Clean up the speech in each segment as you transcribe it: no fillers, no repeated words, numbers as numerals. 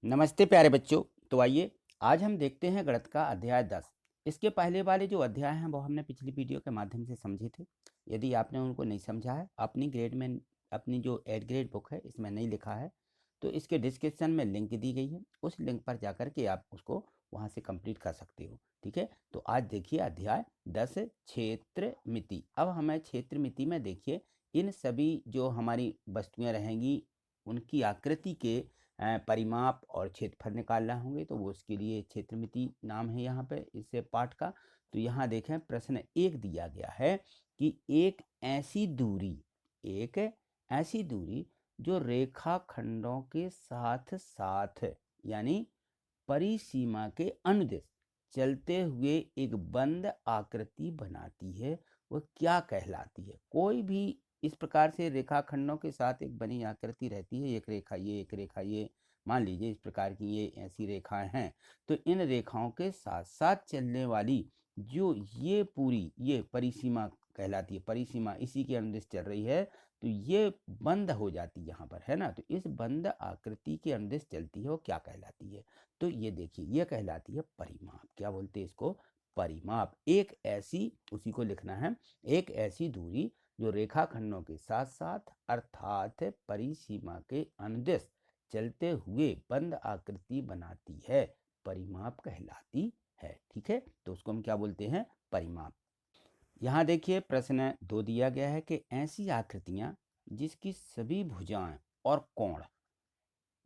नमस्ते प्यारे बच्चों। तो आइए आज हम देखते हैं गणित का अध्याय 10। इसके पहले वाले जो अध्याय हैं वो हमने पिछली वीडियो के माध्यम से समझे थे। यदि आपने उनको नहीं समझा है, अपनी ग्रेड में अपनी जो 8 ग्रेड बुक है इसमें नहीं लिखा है, तो इसके डिस्क्रिप्शन में लिंक दी गई है। उस लिंक पर जाकर के आप उसको वहाँ से कंप्लीट कर सकते हो। ठीक है, तो आज देखिए अध्याय 10 क्षेत्र मिति। अब हमें क्षेत्र मिति में देखिए इन सभी जो हमारी वस्तुएं रहेंगी उनकी आकृति के परिमाप और क्षेत्रफल निकालना होंगे, तो वो उसके लिए क्षेत्रमिति नाम है यहाँ पे इस पाठ का। तो यहाँ देखें प्रश्न 1 दिया गया है कि एक ऐसी दूरी जो रेखाखंडों के साथ साथ यानी परिसीमा के अनुदिश चलते हुए एक बंद आकृति बनाती है, वह क्या कहलाती है। कोई भी इस प्रकार से रेखाखंडों के साथ एक बनी आकृति रहती है, एक रेखा ये मान लीजिए इस प्रकार की ये ऐसी रेखाएं हैं, तो इन रेखाओं के साथ साथ चलने वाली जो ये पूरी ये परिसीमा कहलाती है, परिसीमा इसी के अनुदिश चल रही है, तो ये बंद हो जाती है यहाँ पर, है ना। तो इस बंद आकृति के अनुदिश चलती है, वो क्या कहलाती है। तो ये देखिए ये कहलाती है परिमाप। क्या बोलते हैं इसको, परिमाप। एक ऐसी, उसी को लिखना है, एक ऐसी दूरी जो रेखाखंडों के साथ साथ अर्थात परिसीमा के अनुदिश चलते हुए बंद आकृति बनाती है, परिमाप कहलाती है। ठीक है, तो उसको हम क्या बोलते हैं, परिमाप। यहाँ देखिए प्रश्न 2 दिया गया है कि ऐसी आकृतियां जिसकी सभी भुजाएं और कोण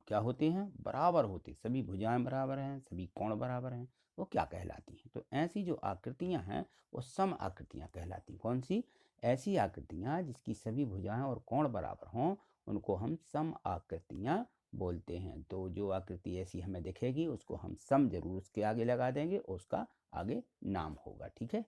क्या होते हैं, बराबर होते, सभी भुजाएं बराबर हैं, सभी कोण बराबर हैं, वो क्या कहलाती हैं। तो ऐसी जो आकृतियां हैं वो सम आकृतियां कहलाती हैं। कौन सी, ऐसी आकृतियां जिसकी सभी भुजाएं और कोण बराबर हों उनको हम सम आकृतियां बोलते हैं। तो जो आकृति ऐसी हमें दिखेगी उसको हम सम जरूर उसके आगे लगा देंगे, उसका आगे नाम होगा। ठीक है,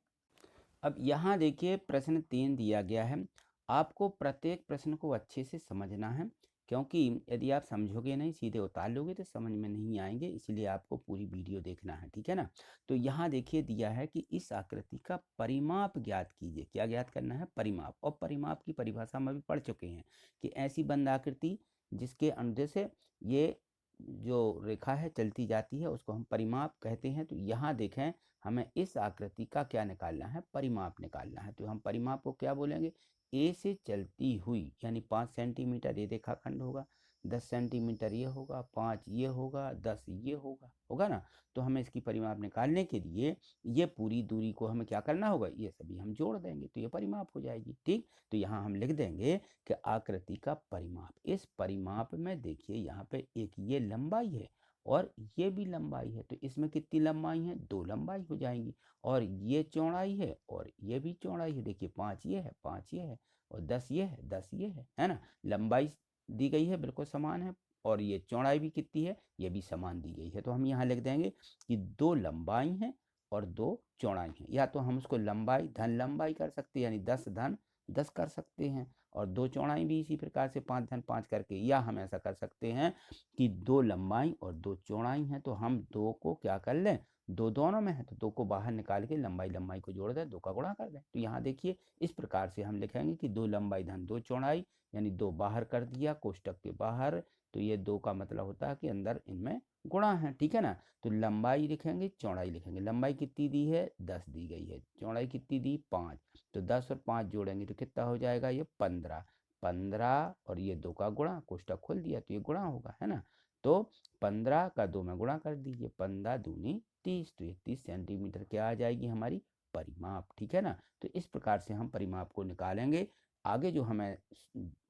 अब यहाँ देखिए प्रश्न 3 दिया गया है। आपको प्रत्येक प्रश्न को अच्छे से समझना है, क्योंकि यदि आप समझोगे नहीं, सीधे उतार लोगे तो समझ में नहीं आएंगे, इसलिए आपको पूरी वीडियो देखना है। ठीक है ना। तो यहाँ देखिए दिया है कि इस आकृति का परिमाप ज्ञात कीजिए। क्या ज्ञात करना है, परिमाप। और परिमाप की परिभाषा हम अभी पढ़ चुके हैं कि ऐसी बंद आकृति जिसके अनुदेश से ये जो रेखा है चलती जाती है उसको हम परिमाप कहते हैं। तो यहाँ देखें हमें इस आकृति का क्या निकालना है, परिमाप निकालना है। तो हम परिमाप को क्या बोलेंगे, ए से चलती हुई यानी 5 सेंटीमीटर ये रेखाखंड होगा, 10 सेंटीमीटर ये होगा, 5 ये होगा, 10 ये होगा, होगा ना। तो हमें इसकी परिमाप निकालने के लिए ये पूरी दूरी को हमें क्या करना होगा, ये सभी हम जोड़ देंगे तो ये परिमाप हो जाएगी। ठीक, तो यहाँ हम लिख देंगे कि आकृति का परिमाप। इस परिमाप में देखिए यहाँ पे एक ये लंबाई है और ये भी लंबाई है, तो इसमें कितनी लंबाई है, 2 लंबाई हो जाएंगी। और ये चौड़ाई है और ये भी चौड़ाई है। देखिए 5 ये है, 5 ये है, और 10 ये है, 10 ये है ना। लंबाई दी गई है बिल्कुल समान है, और ये चौड़ाई भी कितनी है, ये भी समान दी गई है। तो हम यहाँ लिख देंगे कि 2 लंबाई हैं और 2 चौड़ाई हैं। या तो हम उसको लंबाई धन लंबाई कर सकते हैं, यानी 10 धन 10 कर सकते हैं, और 2 चौड़ाई भी इसी प्रकार से 5 धन 5 करके, या हम ऐसा कर सकते हैं कि 2 लंबाई और 2 चौड़ाई हैं, तो हम 2 को क्या कर लें, 2 दोनों में है तो 2 को बाहर निकाल के लंबाई लंबाई को जोड़ दें, 2 का गुणा कर दें। तो यहाँ देखिए इस प्रकार से हम लिखेंगे कि 2 लंबाई धन 2 चौड़ाई, यानी 2 बाहर कर दिया कोष्टक के बाहर, तो ये 2 का मतलब होता है कि अंदर इनमें गुणा है। ठीक है ना। तो लंबाई लिखेंगे, चौड़ाई लिखेंगे। लंबाई कितनी दी है, 10 दी गई है, चौड़ाई कितनी दी, 5, तो 10 और 5 जोड़ेंगे तो कितना हो जाएगा, ये 15, 15 और ये 2 का गुणा, कोष्टक खोल दिया तो ये गुणा होगा, है ना। तो 15 का 2 में गुणा कर दीजिए, 15 दूनी 30, तो ये 30 सेंटीमीटर क्या आ जाएगी हमारी, परिमाप। ठीक है ना। तो इस प्रकार से हम परिमाप को निकालेंगे। आगे जो हमें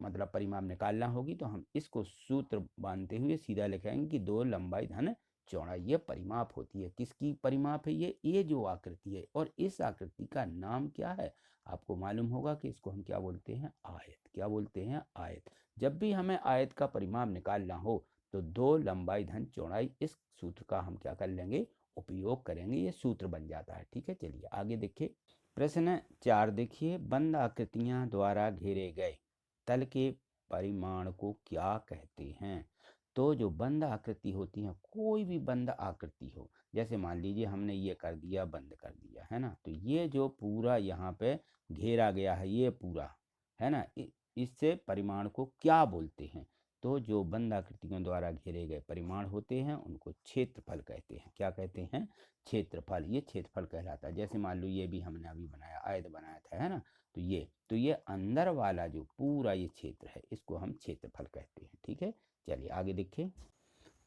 मतलब परिमाप निकालना होगी तो हम इसको सूत्र बांधते हुए सीधा लिखेंगे कि 2 लंबाई धन चौड़ाई, ये परिमाप होती है। किसकी परिमाप है, ये जो आकृति है। और इस आकृति का नाम क्या है, आपको मालूम होगा कि इसको हम क्या बोलते हैं, आयत। क्या बोलते हैं, आयत। जब भी हमें आयत का परिमाप निकालना हो तो 2 लंबाई धन चौड़ाई, इस सूत्र का हम क्या कर लेंगे, उपयोग करेंगे, ये सूत्र बन जाता है। ठीक है, चलिए आगे देखिए प्रश्न 4 देखिए, बंद आकृतियां द्वारा घेरे गए तल के परिमाण को क्या कहते हैं। तो जो बंद आकृति होती है, कोई भी बंद आकृति हो, जैसे मान लीजिए हमने ये कर दिया, बंद कर दिया, है ना, तो ये जो पूरा यहाँ पे घेरा गया है ये पूरा, है ना, इससे परिमाण को क्या बोलते हैं। तो जो बंद आकृतियों द्वारा घेरे गए परिमाण होते हैं उनको क्षेत्रफल कहते हैं। क्या कहते हैं? क्षेत्रफल। ये क्षेत्रफल कहलाता है। जैसे मान लो ये भी हमने अभी बनाया, आयत बनाया था, है ना। तो ये अंदर वाला जो पूरा ये क्षेत्र है इसको हम क्षेत्रफल कहते हैं। ठीक है, चलिए आगे देखिए।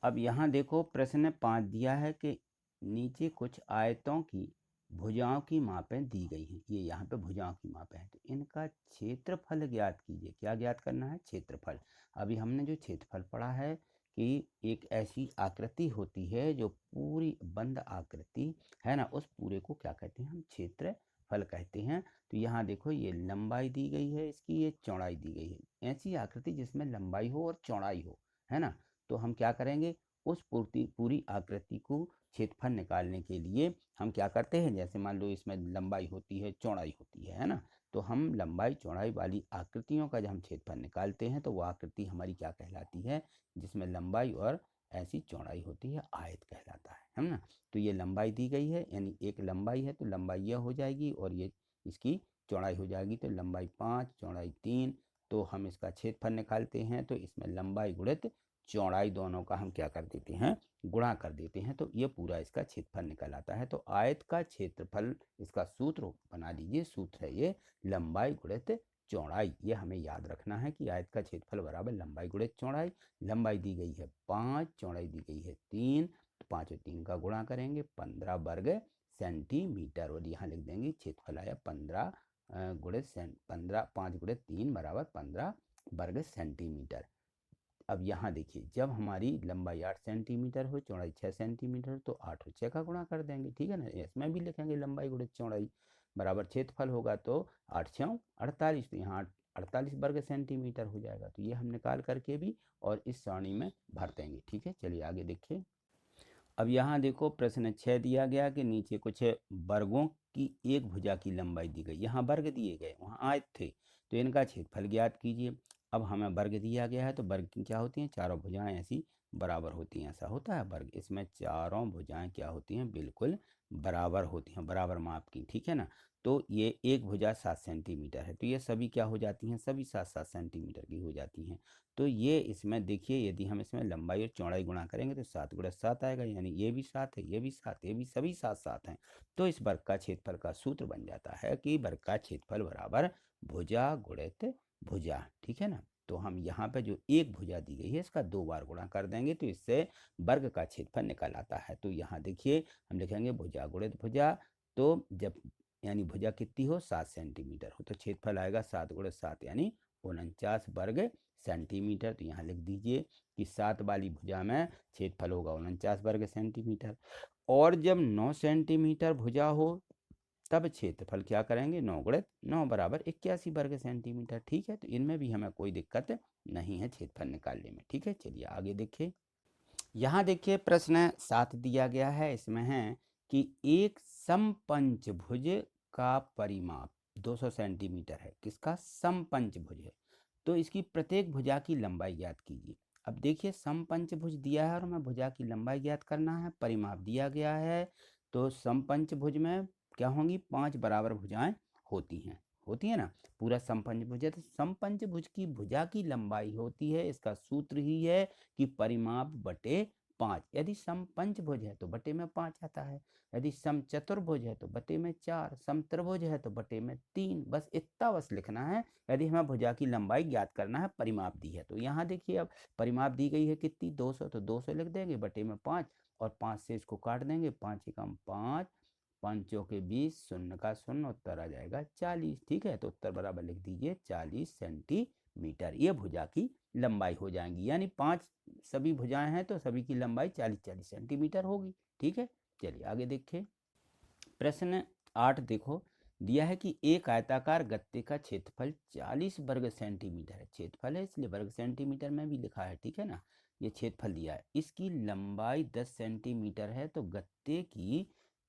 अब यहाँ देखो प्रश्न 5 दिया है कि नीचे कुछ आयतों की भुजाओं की मापें दी गई हैं। ये यहाँ पे भुजाओं की मापें हैं, तो इनका क्षेत्रफल ज्ञात कीजिए। क्या ज्ञात करना है? क्षेत्रफल। अभी हमने जो क्षेत्रफल पढ़ा है कि एक ऐसी आकृति होती है जो पूरी बंद आकृति है ना, उस पूरे को क्या कहते हैं? हम क्षेत्रफल कहते हैं। तो यहाँ देखो ये लंबाई दी गई है इसकी, ये चौड़ाई दी गई है। ऐसी आकृति जिसमें लंबाई हो और चौड़ाई हो, है ना, तो हम क्या करेंगे? उस पूरी आकृति को क्षेत्रफल निकालने के लिए हम क्या करते हैं? जैसे मान लो इसमें लंबाई होती है, चौड़ाई होती है ना, तो हम लंबाई चौड़ाई वाली आकृतियों का जब हम क्षेत्रफल निकालते हैं तो वो आकृति हमारी क्या कहलाती है? जिसमें लंबाई और ऐसी चौड़ाई होती है, आयत कहलाता है ना। तो ये लंबाई दी गई है, यानी एक लंबाई है तो लंबाई यह हो जाएगी और ये इसकी चौड़ाई हो जाएगी। तो लंबाई 5, चौड़ाई 3। तो हम इसका क्षेत्रफल निकालते हैं तो इसमें लंबाई गुणित चौड़ाई दोनों का हम क्या कर देते हैं? गुणा कर देते हैं, तो ये पूरा इसका क्षेत्रफल निकल आता है। तो आयत का क्षेत्रफल, इसका सूत्र बना लीजिए। सूत्र है ये लंबाई गुणित चौड़ाई। ये हमें याद रखना है कि आयत का क्षेत्रफल बराबर लंबाई गुणित चौड़ाई। लंबाई दी गई है 5, चौड़ाई दी गई है 3, तो 5 और 3 का गुणा करेंगे 15 वर्ग सेंटीमीटर, और यहाँ लिख देंगे क्षेत्रफल आया 15 गुणित 15, 5 गुणित 3 बराबर 15 वर्ग सेंटीमीटर। अब यहाँ देखिए, जब हमारी लंबाई 8 सेंटीमीटर हो, चौड़ाई 6 सेंटीमीटर, तो 8 और 6 का गुणा कर देंगे। ठीक है ना, इसमें भी लिखेंगे लंबाई गुणित चौड़ाई बराबर क्षेत्रफल होगा, तो 8 6 48, तो यहाँ 48 वर्ग सेंटीमीटर हो जाएगा। तो ये हम निकाल करके भी और इस सारणी में भर देंगे। ठीक है, चलिए आगे देखिए। अब यहाँ देखो प्रश्न 6 दिया गया कि नीचे कुछ वर्गों की एक भुजा की लंबाई दी गई। यहाँ वर्ग दिए गए, वहाँ आयत थे, तो इनका क्षेत्रफल ज्ञात कीजिए। अब हमें वर्ग दिया गया है तो वर्ग की क्या होती हैं? चारों भुजाएं ऐसी बराबर होती हैं, ऐसा होता है वर्ग। इसमें चारों भुजाएं क्या होती हैं? बिल्कुल बराबर होती हैं, बराबर माप की। ठीक है ना। तो ये एक भुजा 7 सेंटीमीटर है, तो ये सभी क्या हो जाती हैं? सभी 7-7 सेंटीमीटर की हो जाती हैं। तो ये इसमें देखिए, यदि हम इसमें लंबाई और चौड़ाई गुणा करेंगे तो 7 गुणा 7 आएगा, यानी ये भी 7 है, ये भी 7, ये भी सभी 7-7 हैं। तो इस वर्ग का क्षेत्रफल का सूत्र बन जाता है कि वर्ग का क्षेत्रफल बराबर भुजा गुणित भुजा। ठीक है ना। तो हम यहाँ पे जो एक भुजा दी गई है इसका 2 बार गुणा कर देंगे तो इससे वर्ग का क्षेत्रफल निकल आता है। तो यहाँ देखिए हम लिखेंगे भुजा गुणित भुजा। तो जब यानी भुजा कितनी हो? 7 सेंटीमीटर हो, तो क्षेत्रफल आएगा 7 गुणित 7 यानी 49 वर्ग सेंटीमीटर। तो यहाँ लिख दीजिए कि 7 वाली भुजा में क्षेत्रफल होगा 49 वर्ग सेंटीमीटर। और जब 9 सेंटीमीटर भुजा हो तब क्षेत्रफल क्या करेंगे? 9 गुणित 9 बराबर 81 वर्ग सेंटीमीटर। ठीक है, तो इनमें भी हमें कोई दिक्कत नहीं है क्षेत्रफल निकालने में। ठीक है, चलिए आगे देखिए। यहाँ देखिए प्रश्न 7 दिया गया है, इसमें है कि एक समपंचभुज का परिमाप 200 सेंटीमीटर है। किसका? समपंचभुज है। तो इसकी प्रत्येक भुजा की लंबाई ज्ञात कीजिए। अब देखिए समपंचभुज दिया है और हमें भुजा की लंबाई ज्ञात करना है, परिमाप दिया गया है। तो समपंचभुज में क्या होंगी? 5 बराबर भुजाएं होती हैं ना। पूरा समपंचभुज है तो समपंचभुज की भुजा की लंबाई होती है, इसका सूत्र ही है कि परिमाप बटे 5। यदि समपंचभुज है तो बटे में 5 आता है, यदि समचतुर्भुज है तो बटे में 4, समत्रिभुज है तो बटे में 3। बस इतना बस लिखना है यदि हमें भुजा की लंबाई ज्ञात करना है, परिमाप दी है। तो यहाँ देखिए अब परिमाप दी गई है कितनी? 200, तो 200 लिख देंगे बटे में 5 और 5 से इसको काट देंगे, 5 एकम 5, 5 चौके 20, शून्य का शून्य, उत्तर आ जाएगा 40। ठीक है, तो उत्तर बराबर लिख दीजिए 40 सेंटीमीटर। ये भुजा की लंबाई हो जाएंगी, यानी 5 सभी भुजाएं हैं तो सभी की लंबाई 40-40 सेंटीमीटर होगी। ठीक है, चलिए आगे देखिए। प्रश्न 8 देखो, दिया है कि एक आयताकार गत्ते का क्षेत्रफल 40 वर्ग सेंटीमीटर है। क्षेत्रफल है इसलिए वर्ग सेंटीमीटर में भी लिखा है। ठीक है ना, ये क्षेत्रफल दिया है, इसकी लंबाई 10 सेंटीमीटर है। तो गत्ते की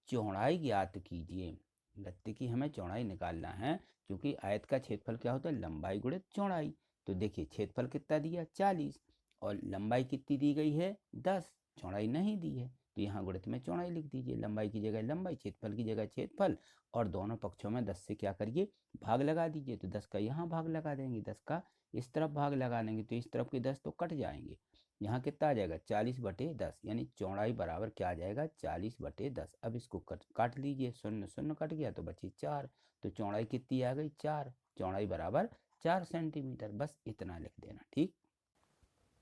चौड़ाई ज्ञात कीजिए। गत्ते की हमें चौड़ाई निकालना है, क्योंकि आयत का क्षेत्रफल क्या होता है? लंबाई गुणित चौड़ाई। तो देखिए क्षेत्रफल कितना दिया? 40, और लंबाई कितनी दी गई है? 10, चौड़ाई नहीं दी है। तो यहाँ गुणित में चौड़ाई लिख दीजिए, लंबाई की जगह लंबाई, क्षेत्रफल की जगह क्षेत्रफल, और दोनों पक्षों में 10 से क्या करिए भाग लगा दीजिए। तो 10 का यहाँ भाग लगा देंगे, 10 का इस तरफ भाग लगा देंगे, तो इस तरफ के 10 तो कट जाएंगे। यहाँ कितना आ जाएगा 40/10, यानी चौड़ाई बराबर क्या आ जाएगा 40/10। अब इसको काट लीजिए, शून्य शून्य कट गया तो बची 4, तो चौड़ाई कितनी आ गई 4, चौड़ाई बराबर 4 सेंटीमीटर। बस इतना लिख देना, ठीक।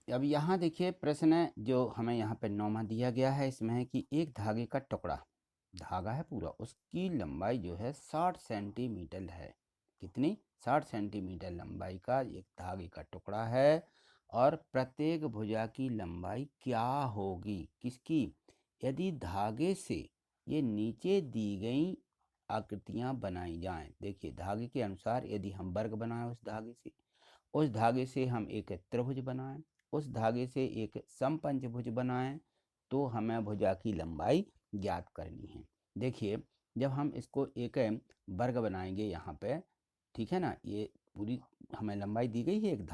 अब यहाँ देखिए प्रश्न जो हमें यहाँ पे 9वां दिया गया है, इसमें है कि एक धागे का टुकड़ा, धागा है पूरा, उसकी लंबाई जो है 60 सेंटीमीटर है। कितनी 60 सेंटीमीटर लंबाई का एक धागे का टुकड़ा है, और प्रत्येक भुजा की लंबाई क्या होगी, किसकी, यदि धागे से ये नीचे दी गई आकृतियां बनाई जाएं। देखिए धागे के अनुसार यदि हम वर्ग बनाएं उस धागे से हम एक त्रिभुज बनाएं, उस धागे से एक समपंचभुज बनाएं, तो हमें भुजा की लंबाई ज्ञात करनी है। देखिए जब हम इसको एक वर्ग बनाएंगे यहाँ पे, ठीक है ना, ये पूरी हमें लंबाई दी गई है, एक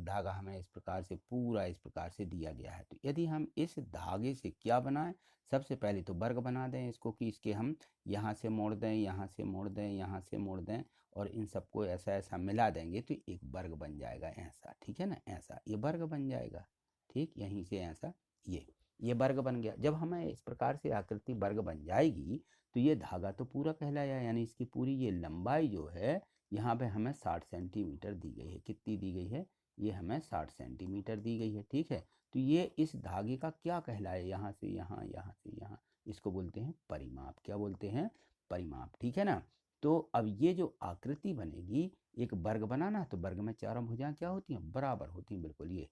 धागा हमें इस प्रकार से पूरा इस प्रकार से दिया गया है। तो यदि हम इस धागे से क्या बनाएं, सबसे पहले तो वर्ग बना दें इसको, कि इसके हम यहाँ से मोड़ दें, यहाँ से मोड़ दें, यहाँ से मोड़ दें, और इन सबको ऐसा ऐसा मिला देंगे तो एक वर्ग बन जाएगा ऐसा, ठीक है ना, ऐसा ये वर्ग बन जाएगा, ठीक, यहीं से ऐसा ये वर्ग बन गया। जब हमें इस प्रकार से आकृति वर्ग बन जाएगी तो ये धागा तो पूरा कहलाया, यानी इसकी पूरी ये लंबाई जो है यहाँ पे हमें 60 सेंटीमीटर दी गई है। कितनी दी गई है, ये हमें 60 सेंटीमीटर दी गई है, ठीक है। तो ये इस धागे का क्या कहलाए, यहाँ से यहाँ, यहाँ से यहाँ, इसको बोलते हैं परिमाप। क्या बोलते हैं, परिमाप, ठीक है ना। तो अब ये जो आकृति बनेगी, एक वर्ग बनाना, तो वर्ग में चारों भुजाएं क्या होती हैं, बराबर होती हैं, बिल्कुल ये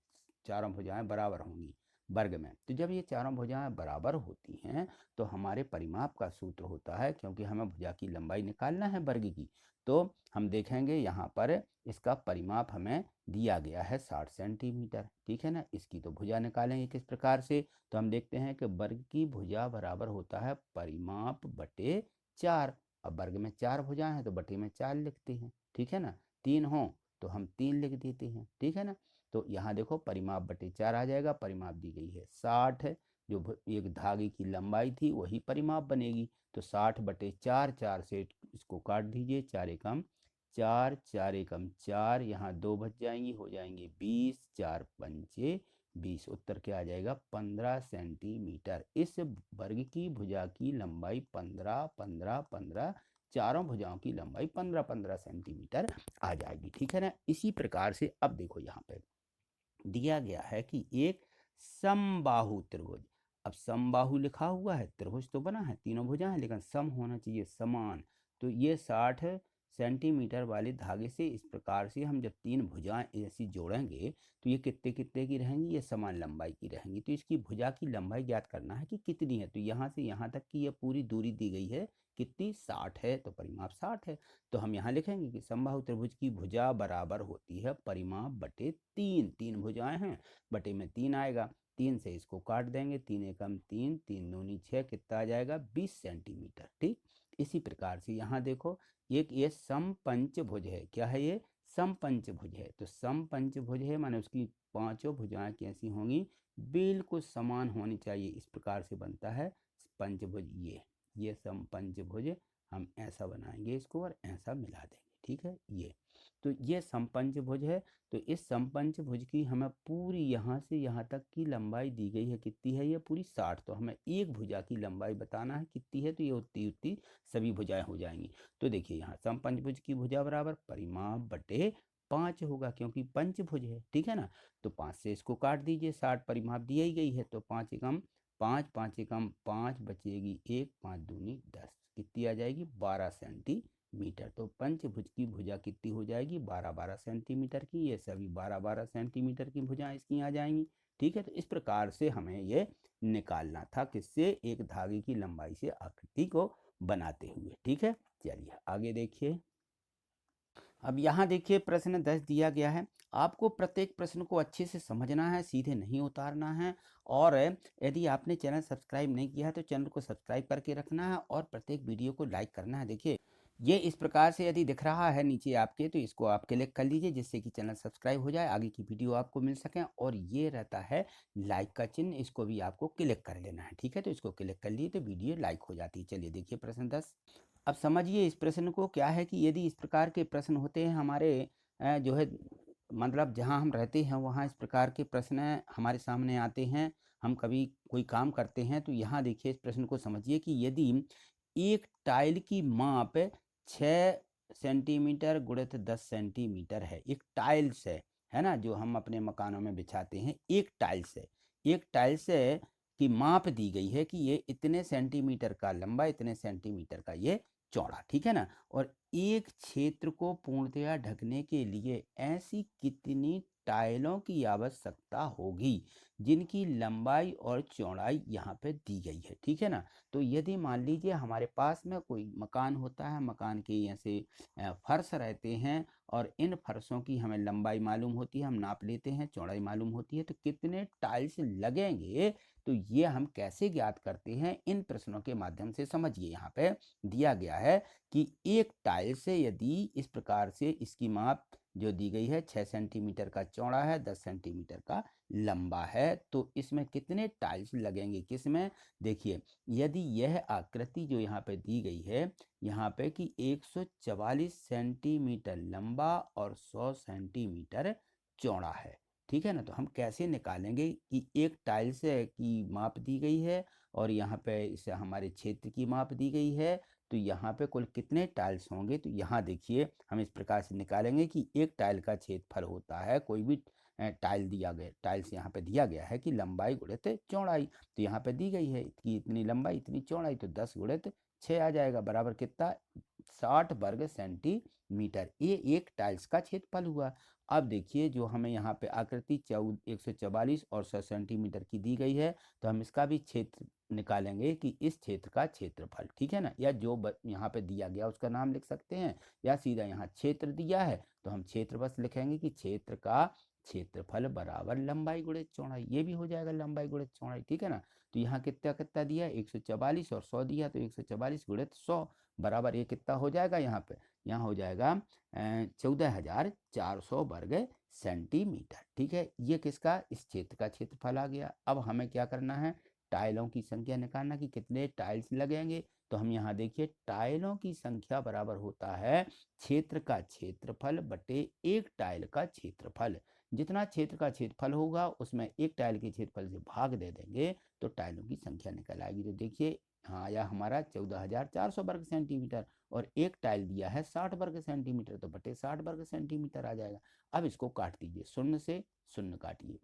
चारों भुजाएं बराबर होंगी वर्ग में। तो जब ये चारों भुजाएं बराबर होती हैं तो हमारे परिमाप का सूत्र होता है, क्योंकि हमें भुजा की लंबाई निकालना है वर्ग की, तो हम देखेंगे यहाँ पर इसका परिमाप हमें दिया गया है 60 सेंटीमीटर, ठीक है ना। इसकी तो भुजा निकालेंगे किस प्रकार से, तो हम देखते हैं कि वर्ग की भुजा बराबर होता है परिमाप बटे 4। अब वर्ग में 4 भुजाएं हैं तो बटे में 4 लिखते हैं, ठीक है ना। 3 हो तो हम 3 लिख देते हैं, ठीक है ना। तो यहाँ देखो परिमाप बटे 4 आ जाएगा, परिमाप दी गई है 60, जो एक धागे की लंबाई थी वही परिमाप बनेगी। तो 60/4, 4 से इसको काट दीजिए, 4 एकम 4, 4 एकम 4, यहाँ 2 बच जाएंगी, हो जाएंगे 20, 4 पंचे 20, उत्तर क्या आ जाएगा 15 सेंटीमीटर। इस वर्ग की भुजा की लंबाई 15, 15, 15, चारों भुजाओं की लंबाई 15, 15 सेंटीमीटर आ जाएगी, ठीक है ना। इसी प्रकार से अब देखो यहाँ पे दिया गया है कि एक समबाहु त्रिभुज, अब समबाहु लिखा हुआ है, त्रिभुज तो बना है, तीनों भुजाएं हैं, लेकिन सम होना चाहिए, समान। तो ये 60 सेंटीमीटर वाले धागे से इस प्रकार से हम जब 3 भुजाएं ऐसी जोड़ेंगे तो ये कितने कितने की रहेंगी, ये समान लंबाई की रहेंगी। तो इसकी भुजा की लंबाई ज्ञात करना है कि कितनी है। तो यहाँ से यहाँ तक की ये पूरी दूरी दी गई है, कितनी 60 है, तो परिमाप 60 है। तो हम यहाँ लिखेंगे कि समबाहु त्रिभुज की भुजा बराबर होती है परिमाप बटे 3, 3 भुजाएं हैं, बटे में 3 आएगा, 3 से इसको काट देंगे, 3 एकम 3, 3 दूनी 6, कितना आ जाएगा 20 सेंटीमीटर, ठीक। इसी प्रकार से यहाँ देखो एक ये समपंचभुज है, क्या है ये समपंचभुज है। तो समपंचभुज है माने उसकी पांचों भुजाएं कैसी होंगी, बिल्कुल समान होनी चाहिए, इस प्रकार से बनता है पंचभुज। ये समपंचभुज हम ऐसा बनाएंगे इसको और ऐसा मिला देंगे, ठीक है। ये तो ये समपंचभुज है। तो इस समपंचभुज की हमें पूरी यहाँ से यहाँ तक की लंबाई दी गई है, कितनी है ये पूरी 60। तो हमें एक भुजा की लंबाई बताना है कितनी है, तो ये उतनी उतनी सभी भुजाएं हो जाएंगी। तो देखिए यहाँ समपंचभुज की भुजा बराबर परिमाप बटे 5 होगा, क्योंकि पंचभुज है, ठीक है ना। तो 5 से इसको काट दीजिए, 60 परिमाप दी ही गई है, तो 5 एकम 5, 5 एकम 5, बचेगी 1, 5 दूनी 10, कितनी आ जाएगी 12 सेंटीमीटर। तो पंचभुज की भुजा कितनी हो जाएगी 12, 12 सेंटीमीटर की। ये सभी 12, 12 सेंटीमीटर की भुजाएं इसकी आ जाएंगी, ठीक है। तो इस प्रकार से हमें ये निकालना था, किससे, एक धागे की लंबाई से आकृति को बनाते हुए, ठीक है। चलिए आगे देखिए। अब यहाँ देखिए प्रश्न 10 दिया गया है, आपको प्रत्येक प्रश्न को अच्छे से समझना है, सीधे नहीं उतारना है। और यदि आपने चैनल सब्सक्राइब नहीं किया है तो चैनल को सब्सक्राइब करके रखना है और प्रत्येक वीडियो को लाइक करना है। देखिए ये इस प्रकार से यदि दिख रहा है नीचे आपके, तो इसको आप क्लिक कर लीजिए जिससे कि चैनल सब्सक्राइब हो जाए, आगे की वीडियो आपको मिल सके। और ये रहता है लाइक का चिन्ह, इसको भी आपको क्लिक कर लेना है, ठीक है। तो इसको क्लिक कर लिए तो वीडियो लाइक हो जाती है। चलिए देखिए प्रश्न 10। अब समझिए इस प्रश्न को। क्या है कि यदि इस प्रकार के प्रश्न होते हैं हमारे जो है मतलब जहाँ हम रहते हैं वहाँ इस प्रकार के प्रश्न हमारे सामने आते हैं, हम कभी कोई काम करते हैं, तो यहाँ देखिए इस प्रश्न को समझिए कि यदि एक टाइल की माप 6 सेंटीमीटर गुणित 10 सेंटीमीटर है, एक टाइल्स है ना, जो हम अपने मकानों में बिछाते हैं, एक टाइल्स की माप दी गई है कि ये इतने सेंटीमीटर का लंबा, इतने सेंटीमीटर का ये चौड़ा, ठीक है ना। और एक क्षेत्र को पूर्णतया ढकने के लिए ऐसी कितनी टाइलों की आवश्यकता होगी जिनकी लंबाई और चौड़ाई यहाँ पे दी गई है, ठीक है ना। तो यदि मान लीजिए हमारे पास में कोई मकान होता है, मकान के ऐसे फर्श रहते हैं, और इन फर्शों की हमें लंबाई मालूम होती है, हम नाप लेते हैं, चौड़ाई मालूम होती है, तो कितने टाइल्स लगेंगे, तो ये हम कैसे ज्ञात करते हैं, इन प्रश्नों के माध्यम से समझिए। यहाँ पे दिया गया है कि एक टाइल से यदि इस प्रकार से इसकी माप जो दी गई है 6 सेंटीमीटर का चौड़ा है, 10 सेंटीमीटर का लंबा है, तो इसमें कितने टाइल्स लगेंगे, किसमें, देखिए यदि यह आकृति जो यहाँ पे दी गई है, यहाँ पे कि 144 सेंटीमीटर लंबा और 100 सेंटीमीटर चौड़ा है, ठीक है ना। तो हम कैसे निकालेंगे कि एक टाइल्स की माप दी गई है और यहाँ पे इसे हमारे क्षेत्र की माप दी गई है, तो यहाँ पे कुल कितने टाइल्स होंगे। तो यहाँ देखिए हम इस प्रकार से निकालेंगे कि एक टाइल का क्षेत्रफल होता है, कोई भी टाइल दिया गया, टाइल्स यहाँ पे दिया गया है कि लंबाई गुणित चौड़ाई, तो यहाँ पे दी गई है कि इतनी लंबाई इतनी चौड़ाई, तो 10 गुणित 6 आ जाएगा, बराबर कितना, 60 वर्ग सेंटीमीटर। ये एक टाइल्स का क्षेत्रफल हुआ। अब देखिए जो हमें यहाँ पे आकृति 144 और 100 सेंटीमीटर की दी गई है, तो हम इसका भी क्षेत्र निकालेंगे कि इस क्षेत्र का क्षेत्रफल, ठीक है ना, या जो यहाँ पे दिया गया उसका नाम लिख सकते हैं, या सीधा यहाँ क्षेत्र दिया है तो हम क्षेत्र बस लिखेंगे कि क्षेत्र का क्षेत्रफल बराबर लंबाई गुणित चौड़ाई, ये भी हो जाएगा लंबाई गुणित चौड़ाई, ठीक है ना। तो यहाँ कितना कितना दिया, 144 और 100 दिया, तो 144 गुणित 100 बराबर ये कितना हो जाएगा, यहाँ पे यहाँ हो जाएगा 14,400 वर्ग सेंटीमीटर, ठीक है। ये किसका, इस क्षेत्र का क्षेत्रफल आ गया। अब हमें क्या करना है, टाइलों की संख्या निकालना कि कितने टाइल्स लगेंगे। तो हम यहाँ देखिए टाइलों की संख्या बराबर होता है क्षेत्र का क्षेत्रफल बटे एक टाइल का क्षेत्रफल। जितना क्षेत्र का क्षेत्रफल होगा उसमें एक टाइल के क्षेत्रफल से भाग दे देंगे तो टाइलों की संख्या निकल आएगी। तो देखिए हाँ आया हमारा 14,400 वर्ग सेंटीमीटर, और एक टाइल दिया है 60 वर्ग सेंटीमीटर, तो बटे 60 वर्ग सेंटीमीटर आ जाएगा। अब इसको काट दीजिए, शून्य से शून्य काटिए,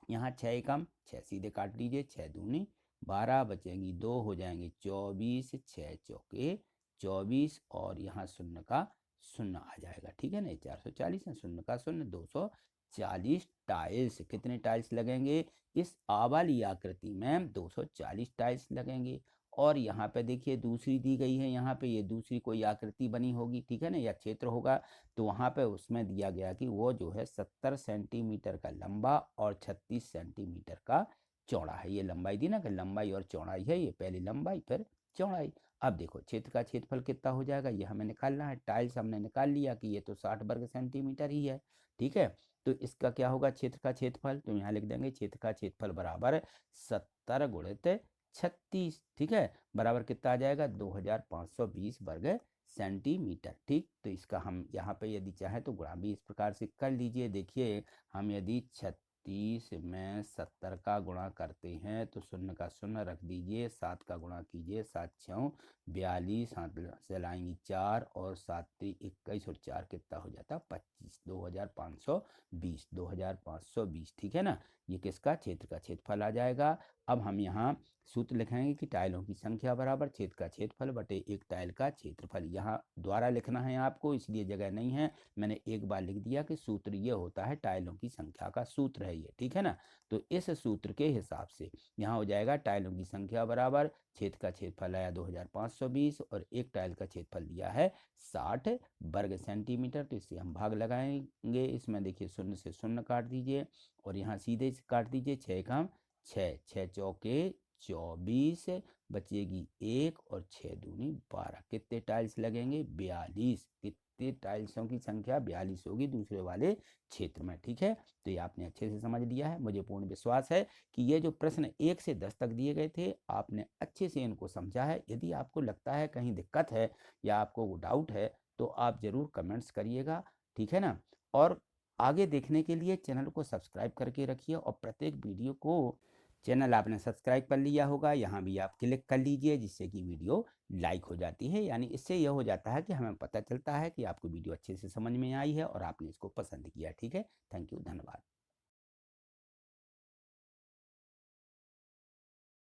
यहाँ 6 कम 6 सीधे काट लीजिए, 6 दूनी 12 बचेंगी 2 हो जाएंगे 24, 6 चौके 24, और यहाँ शून्य का शून्य आ जाएगा, ठीक है ना। 440 है, शून्य का शून्य, 240 टाइल्स। कितने टाइल्स लगेंगे, इस आ वाली आकृति में 240 टाइल्स लगेंगे। और यहाँ पे देखिए दूसरी दी गई है, यहाँ पे ये दूसरी कोई आकृति बनी होगी, ठीक है ना, या क्षेत्र होगा, तो वहाँ पे उसमें दिया गया कि वो जो है 70 सेंटीमीटर का लंबा और 36 सेंटीमीटर का चौड़ा है। ये लंबाई दी ना कि लंबाई और चौड़ाई है, ये पहली लंबाई फिर चौड़ाई। अब देखो क्षेत्र का क्षेत्रफल कितना हो जाएगा, ये हमें निकालना है। टाइल्स हमने निकाल लिया कि ये तो 60 वर्ग सेंटीमीटर ही है, ठीक है। तो इसका क्या होगा क्षेत्र का क्षेत्रफल, तो यहाँ लिख देंगे क्षेत्र का क्षेत्रफल बराबर 70 गुणित 36, ठीक है, बराबर कितना आ जाएगा 2,520 वर्ग सेंटीमीटर, ठीक। तो इसका हम यहाँ पे यदि चाहें तो गुणा भी इस प्रकार से कर लीजिए। देखिए हम यदि 36 में 70 का गुणा करते हैं तो शून्य का शून्य रख दीजिए, 7 का गुणा कीजिए, 7 6 42, हाथ से लाएंगी 4 और 7 21 और 4 कितना हो जाता 25, 2,520, 2,520, ठीक है ना। ये किसका क्षेत्र का क्षेत्रफल आ जाएगा। अब हम यहाँ सूत्र लिखेंगे कि टाइलों की संख्या बराबर क्षेत्र का क्षेत्रफल बटे एक टाइल का क्षेत्रफल। यहाँ द्वारा लिखना है आपको, इसलिए जगह नहीं है, मैंने एक बार लिख दिया कि सूत्र ये होता है, टाइलों की संख्या का सूत्र है ये, ठीक है ना। तो इस सूत्र के हिसाब से यहाँ हो जाएगा टाइलों की संख्या बराबर क्षेत्र का क्षेत्रफल आया 2,520 और एक टाइल का क्षेत्रफल दिया है 60 वर्ग सेंटीमीटर। तो इससे हम भाग लगाएंगे, इसमें देखिए शून्य से शून्य काट दीजिए और यहाँ सीधे से काट दीजिए, 6 का 6 6 चौके 24, बचेगी 1 और 6 दूनी 12। कितने टाइल्स लगेंगे? 42। कितने टाइल्सों की संख्या? 42 होगी दूसरे वाले क्षेत्र में। ठीक है, तो ये आपने अच्छे से समझ लिया है। मुझे पूर्ण विश्वास है कि ये जो प्रश्न 1 से 10 तक दिए गए थे आपने अच्छे से इनको समझा है। यदि आपको लगता है कहीं दिक्कत है या आपको डाउट है तो आप ज़रूर कमेंट्स करिएगा। ठीक है ना, और आगे देखने के लिए चैनल को सब्सक्राइब करके रखिए और प्रत्येक वीडियो को, चैनल आपने सब्सक्राइब कर लिया होगा, यहाँ भी आप क्लिक कर लीजिए जिससे कि वीडियो लाइक हो जाती है। यानी इससे यह हो जाता है कि हमें पता चलता है कि आपको वीडियो अच्छे से समझ में आई है और आपने इसको पसंद किया। ठीक है, थैंक यू, धन्यवाद।